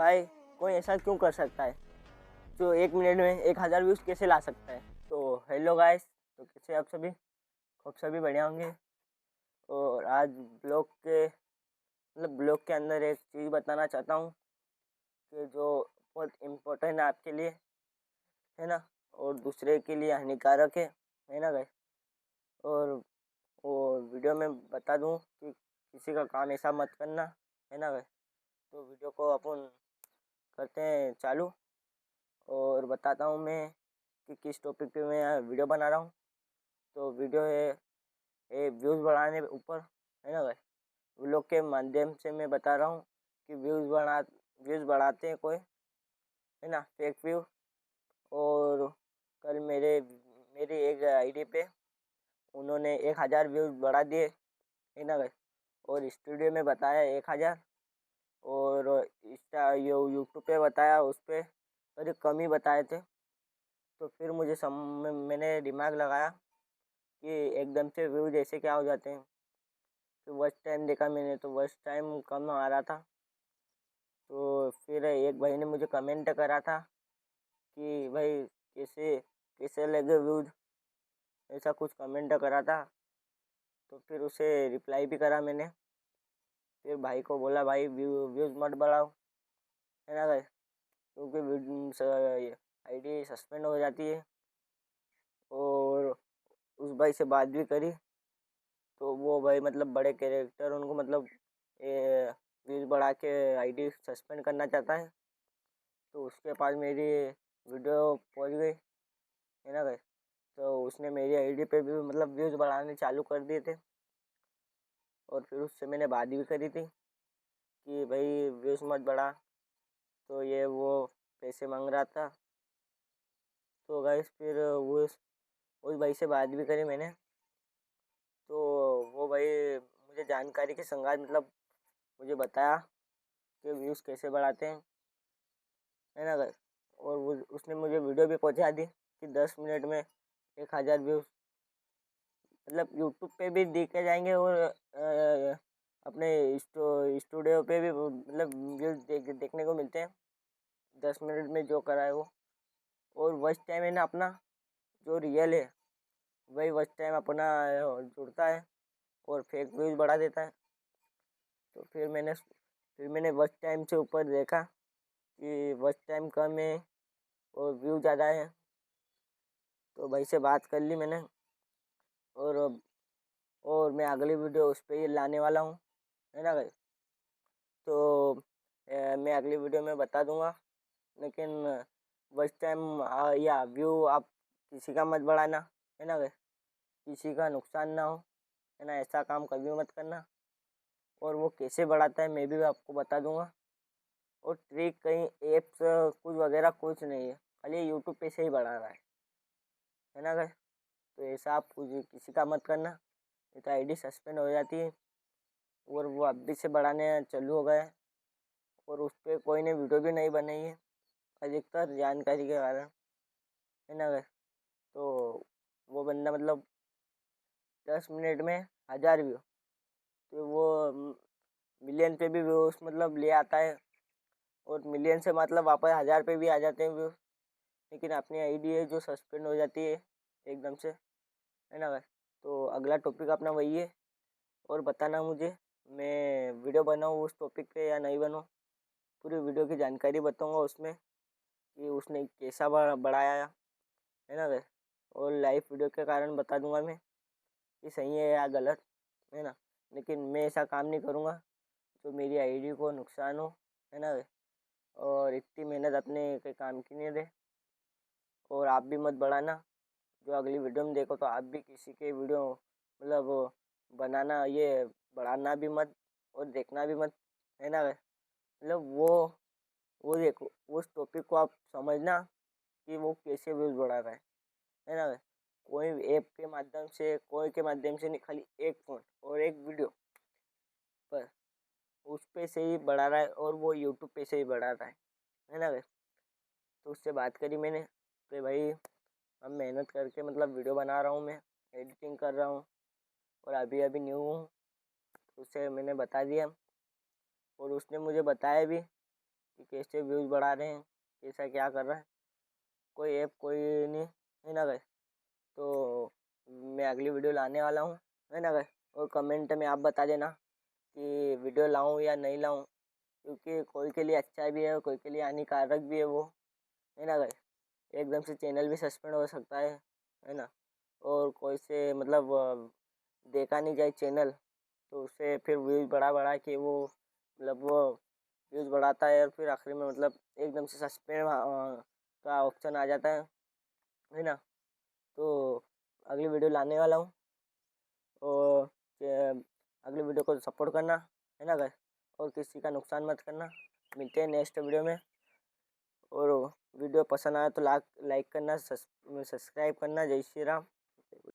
भाई कोई ऐसा क्यों कर सकता है जो 1 मिनट में 1000 व्यूज़ कैसे ला सकता है। तो हेलो गाइस, तो कैसे आप सभी, खूब सभी बढ़िया होंगे। और आज ब्लॉग के अंदर एक चीज़ बताना चाहता हूँ कि जो बहुत इम्पोर्टेंट है आपके लिए, है ना, और दूसरे के लिए हानिकारक है ना गाइस। और वीडियो में बता दूँ कि किसी का काम ऐसा मत करना, है ना गाइस। तो वीडियो को अपन करते हैं चालू, और बताता हूँ मैं कि किस टॉपिक पे मैं वीडियो बना रहा हूँ। तो वीडियो है ये व्यूज़ बढ़ाने ऊपर, है ना भाई। व्लॉग के माध्यम से मैं बता रहा हूँ कि व्यूज़ बढ़ाते हैं कोई, है ना, फेक व्यू। और कल मेरी एक आईडी पे उन्होंने 1000 व्यूज़ बढ़ा दिए, है ना भाई। और स्टूडियो में बताया 1000, और यूट्यूब पे बताया उस पर अरे कम ही बताए थे। तो फिर मैंने दिमाग लगाया कि एकदम से व्यूज़ ऐसे क्या हो जाते हैं। फिर वॉच टाइम देखा मैंने, तो वॉच टाइम कम आ रहा था। तो फिर एक भाई ने मुझे कमेंट करा था कि भाई कैसे कैसे लगे व्यूज़, ऐसा कुछ कमेंट करा था। तो फिर उसे रिप्लाई भी करा मैंने। फिर भाई को बोला भाई व्यूज़ मत बढ़ाओ, है ना भाई, क्योंकि आईडी सस्पेंड हो जाती है। और उस भाई से बात भी करी, तो वो भाई मतलब बड़े कैरेक्टर, उनको मतलब ये व्यूज़ बढ़ा के आईडी सस्पेंड करना चाहता है। तो उसके पास मेरी वीडियो पहुंच गई, है ना भाई। तो उसने मेरी आईडी पे भी मतलब व्यूज़ बढ़ाने चालू कर दिए थे। और फिर उससे मैंने बात भी करी थी कि भाई व्यूज़ मत बढ़ा। तो ये वो पैसे मांग रहा था। तो गाइस फिर उस भाई से बात भी करी मैंने। तो वो भाई मुझे जानकारी के संगात मतलब मुझे बताया कि व्यूज़ कैसे बढ़ाते हैं, है ना गाइस। और उसने मुझे वीडियो भी पहुंचा दी कि 10 मिनट में 1000 व्यूज़ मतलब यूट्यूब पे भी देखे जाएंगे, और अपने स्टूडियो पे भी मतलब व्यूज़ देखने को मिलते हैं 10 मिनट में जो करा है वो। और वॉच टाइम है ना अपना जो रियल है वही वॉच टाइम अपना जुड़ता है और फेक व्यूज़ बढ़ा देता है। तो फिर मैंने वॉच टाइम से ऊपर देखा कि वॉच टाइम कम है और व्यू ज़्यादा है। तो भाई से बात कर ली मैंने, और मैं अगली वीडियो उस पर ही लाने वाला हूँ, है ना भाई। तो मैं अगली वीडियो में बता दूंगा, लेकिन वॉच टाइम या व्यू आप किसी का मत बढ़ाना, है ना भाई, किसी का नुकसान ना हो, है ना, ऐसा काम कभी मत करना। और वो कैसे बढ़ाता है मैं भी आपको बता दूंगा। और ट्रिक कहीं एप्स कुछ वगैरह कुछ नहीं है, खाली यूट्यूब पे से ही बढ़ा रहा है ना भाई। तो ऐसा आप कुछ किसी का मत करना, नहीं तो आईडी सस्पेंड हो जाती है। और वो अभी से बढ़ाने चालू हो गए, और उस पर कोई ने वीडियो भी नहीं बनाई है अधिकतर जानकारी के कारण, है ना भाई। तो वो बंदा मतलब 10 मिनट में 1000 व्यू, तो वो मिलियन पे भी व्यूज मतलब ले आता है। और मिलियन से मतलब वापस 1000 पे भी आ जाते हैं व्यूज। लेकिन अपनी आईडी है जो सस्पेंड हो जाती है एकदम से, है ना भाई। तो अगला टॉपिक अपना वही है, और बताना मुझे मैं वीडियो बनाऊँ उस टॉपिक पे या नहीं बनाऊँ। पूरी वीडियो की जानकारी बताऊँगा उसमें कि उसने कैसा बढ़ाया, है ना भाई। और लाइव वीडियो के कारण बता दूंगा मैं कि सही है या गलत, है ना। लेकिन मैं ऐसा काम नहीं करूँगा तो मेरी आईडी को नुकसान हो, है ना भाई। और इतनी मेहनत अपने के काम की नहीं दे। और आप भी मत बढ़ाना, जो अगली वीडियो में देखो तो आप भी किसी के वीडियो मतलब बनाना, ये बढ़ाना भी मत और देखना भी मत, है ना भाई। मतलब वो देखो उस टॉपिक को आप समझना कि वो कैसे व्यूज़ बढ़ा रहा है ना भाई। कोई ऐप के माध्यम से, कोई के माध्यम से नहीं, खाली एक फ़ोन और एक वीडियो पर उस पे से ही बढ़ा रहा है, और वो यूट्यूब पे से ही बढ़ा रहा है ना भाई। तो उससे बात करी मैंने कि भाई अब मेहनत करके मतलब वीडियो बना रहा हूँ, मैं एडिटिंग कर रहा हूँ, और अभी अभी न्यू हूँ। तो उसे मैंने बता दिया, और उसने मुझे बताया भी कि कैसे व्यूज़ बढ़ा रहे हैं, कैसा क्या कर रहा है, कोई ऐप कोई नहीं, है ना गाइस। तो मैं अगली वीडियो लाने वाला हूँ, है ना गाइस। और कमेंट में आप बता देना कि वीडियो लाऊं या नहीं लाऊं, क्योंकि कोई के लिए अच्छा भी है और कोई के लिए हानिकारक भी है वो, है ना गाइस। एकदम से चैनल भी सस्पेंड हो सकता है ना। और कोई से मतलब देखा नहीं जाए चैनल, तो उससे फिर व्यूज़ बढ़ा बढ़ा के वो मतलब वो व्यूज़ बढ़ाता है और फिर आखिरी में मतलब एकदम से सस्पेंड का ऑप्शन आ जाता है ना। तो अगली वीडियो लाने वाला हूँ, और अगली वीडियो को सपोर्ट करना, है ना गाइस। और किसी का नुकसान मत करना। मिलते हैं नेक्स्ट वीडियो में। और वीडियो पसंद आया तो लाइक करना, सब्सक्राइब करना। जय श्री राम।